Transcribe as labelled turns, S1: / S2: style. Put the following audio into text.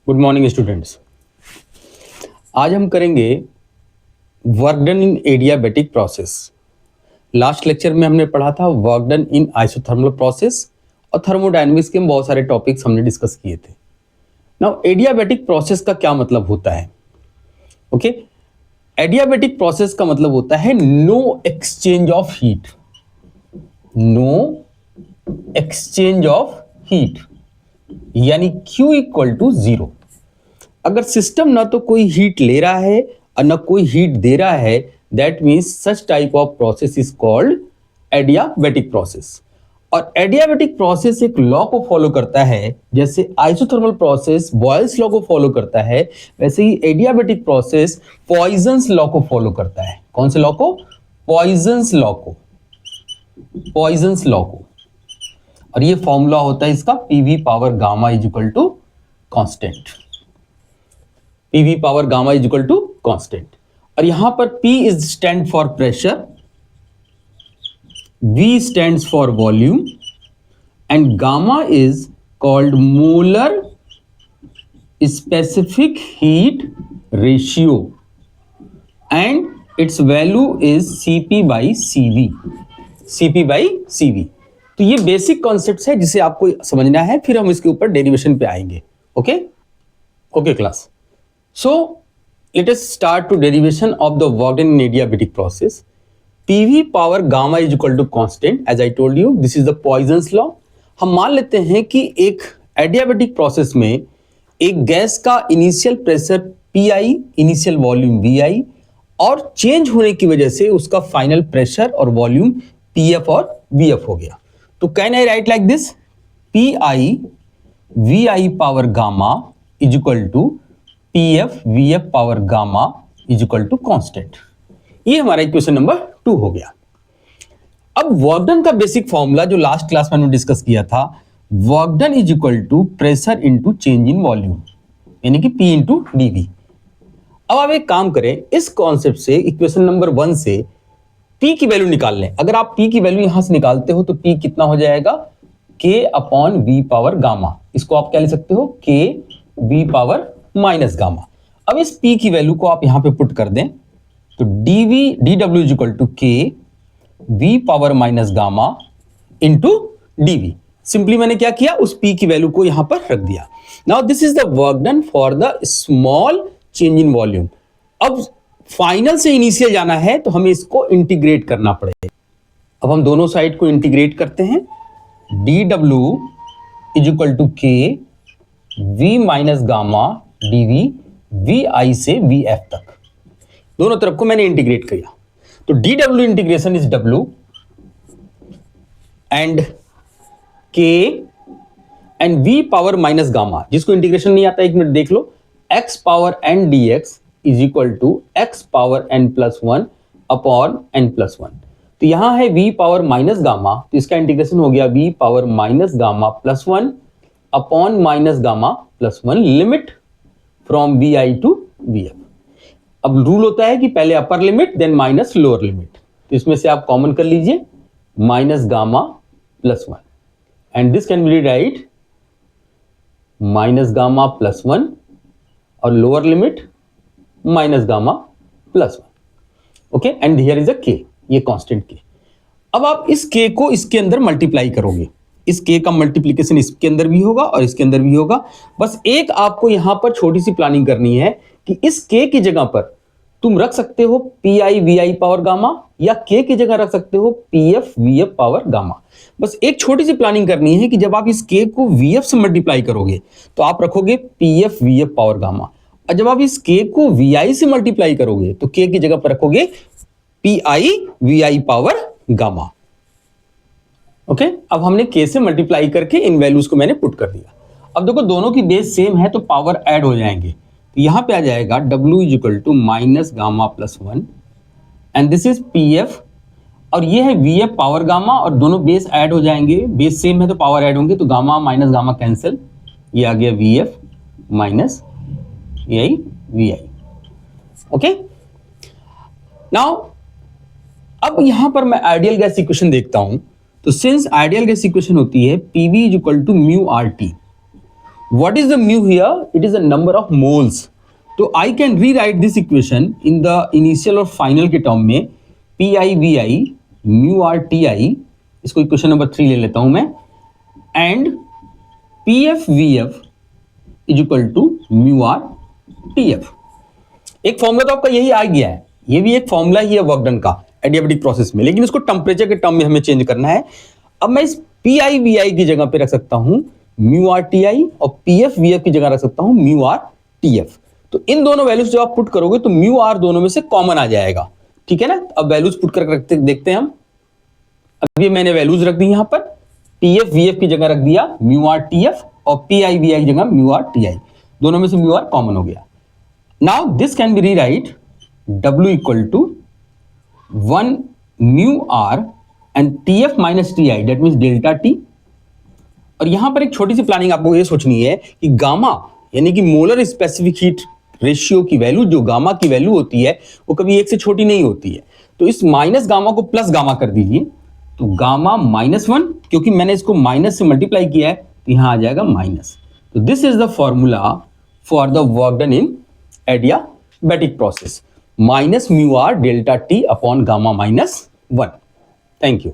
S1: Good morning students. आज हम करेंगे work done in adiabatic process. Last lecture में हमने पढ़ा था work done in isothermal process और थर्मोडायनेमिक्स के बहुत सारे टॉपिक्स हमने डिस्कस किए थे। नाउ एडियाबैटिक प्रोसेस का क्या मतलब होता है? ओके, एडियाबैटिक प्रोसेस का मतलब होता है no exchange of heat. No exchange of heat यानी Q इक्वल टू 0। अगर सिस्टम ना तो कोई हीट ले रहा है और ना कोई हीट दे रहा है, that means such type of process is called adiabatic process. और एडियाबैटिक प्रोसेस एक लॉ को फॉलो करता है, जैसे आइसोथर्मल प्रोसेस बॉयल्स लॉ को फॉलो करता है, वैसे ही एडियाबैटिक प्रोसेस पॉइजन्स लॉ को फॉलो करता है। कौन से लॉ को? पॉइजन्स लॉ को। पॉइजन्स लॉ को। और ये फॉर्मूला होता है इसका PV power gamma is equal to constant. PV power gamma is equal to constant. और यहां पर P is stand for pressure, V stands for volume and gamma is called molar specific heat ratio and it's value is Cp by Cv। Cp by Cv। तो ये basic concept है जिसे आपको समझना है, फिर हम इसके ऊपर डेरिवेशन पे आएंगे। Okay okay class. So let us start to derivation of the work done in adiabatic process. PV power gamma is equal to constant. As I told you, this is the Poisson's law. हम मान लेते हैं कि एक adiabatic process में एक gas का initial pressure PI, initial volume VI और चेंज होने की वजह से उसका फाइनल प्रेशर और वॉल्यूम PF और VF हो गया। तो can I write like this? PI VI power gamma is equal to PF VF power gamma is equal to constant. ये हमारा इक्वेशन नंबर 2 हो गया। अब वर्क डन का बेसिक फॉर्मूला जो लास्ट क्लास में हमने डिस्कस किया था, work done is equal to pressure into change in volume यानी कि P इनटू dV। अब आप एक काम करें, इस कॉन्सेप्ट से इक्वेशन नंबर 1 से P की वैल्यू निकाल लें। अगर आप P की वैल्यू यहां से निकालते हो तो P कितना हो जाएगा? K upon V power gamma. इसको आप क्या लिख सकते हो? K V power minus gamma. अब इस P की वैल्यू को आप यहां पे पुट कर दें तो dW is equal to K V power minus gamma into dV। Simply मैंने क्या किया, उस P की वैल्यू को यहां पर रख दिया। Now this is the work done for the small change in volume. अब फाइनल से इनिशियल जाना है तो हमें इसको इंटीग्रेट करना पड़ेगा। अब हम दोनों साइड को इंटीग्रेट करते हैं। dW is equal to K V minus gamma dV VI से VF तक दोनों तरफ को मैंने इंटीग्रेट किया। तो dW integration is W and K and V power minus gamma, जिसको इंटीग्रेशन नहीं आता एक मिनट देख लो, x power n dx is equal to x power n plus 1 upon n plus 1। तो यहां है V पावर माइनस गामा, तो इसका इंटीग्रेशन हो गया V power minus gamma plus 1 upon minus gamma plus 1 limit from VI to VF। अब rule होता है कि पहले upper limit then minus lower limit, तो इसमें से आप कॉमन कर लीजिए minus gamma plus 1 and this can be write minus gamma plus 1 और lower limit minus gamma plus 1। Okay and here is a K, ये कांस्टेंट K। अब आप इस K को इसके अंदर मल्टीप्लाई करोगे, इस K का मल्टीप्लीकेशन इसके अंदर भी होगा और इसके अंदर भी होगा। बस एक आपको यहां पर छोटी सी प्लानिंग करनी है कि इस K की जगह पर तुम रख सकते हो PI VI पावर गामा या K की जगह रख सकते हो PF VF पावर गामा। बस एक छोटी सी प्लानिंग करनी है कि जब आप इस K को VF से मल्टीप्लाई करोगे तो आप रखोगे PF VF पावर गामा, और जब आप इस K को VI से मल्टीप्लाई करोगे तो K की जगह पर रखोगे PI VI power gamma. Okay अब हमने K से मल्टीप्लाई करके इन वैल्यूज को मैंने पुट कर दिया। अब देखो दोनों की बेस सेम है तो पावर ऐड हो जाएंगे, तो यहां पे आ जाएगा W is equal to minus gamma plus 1 and this is PF और ये है VF पावर गामा, और दोनों बेस ऐड हो जाएंगे, बेस सेम है तो पावर ऐड होंगे, तो गामा माइनस गामा कैंसिल, ये आ गया VF माइनस यही VI। ओके नाउ अब यहां पर मैं आइडियल गैस इक्वेशन देखता हूं, तो सिंस आइडियल गैस इक्वेशन होती है PV is equal to mu RT, What is the mu here? It is the number of moles. तो I can rewrite this equation in the initial और final के term में PI/VI mu R TI, इसको equation number 3 ले लेता हूं मैं, and PF/VF is equal to mu R TF। एक फॉर्मूला तो आपका यही आ गया है, ये भी एक फॉर्मूला ही है वर्क डन का एडियाबेटिक प्रोसेस में, लेकिन इसको टेम्परेचर के टर्म में हमें चेंज करना है। अब मैं इस PI/VI की जगह पे रख सकता हूं mu R TI और PF/VF की जगह रख सकता हूं mu R TF। तो इन दोनों वैल्यूज जब आप पुट करोगे तो mu R दोनों में से कॉमन आ जाएगा, ठीक है ना। अब वैल्यूज पुट करके रखते देखते हैं हम। अब ये मैंने वैल्यूज रख दी यहां पर, PF/VF की जगह रख दिया mu R TF और PI/VI की जगह mu R TI, दोनों में से mu R कॉमन हो गया। Now this can be rewrite W equal to 1 mu R and TF minus TI, that means delta T। और यहां पर एक छोटी सी प्लानिंग आपको ये सोचनी है कि गामा यानी कि मोलर स्पेसिफिक हीट रेशियो की वैल्यू, जो गामा की वैल्यू होती है वो कभी 1 से छोटी नहीं होती है। तो इस माइनस गामा को प्लस गामा कर दीजिए, तो गामा -1, क्योंकि मैंने इसको माइनस से मल्टीप्लाई किया है तो यहां आ जाएगा माइनस। तो this is the formula for the work done in adiabatic process, minus mu R delta T upon gamma -1। Thank you.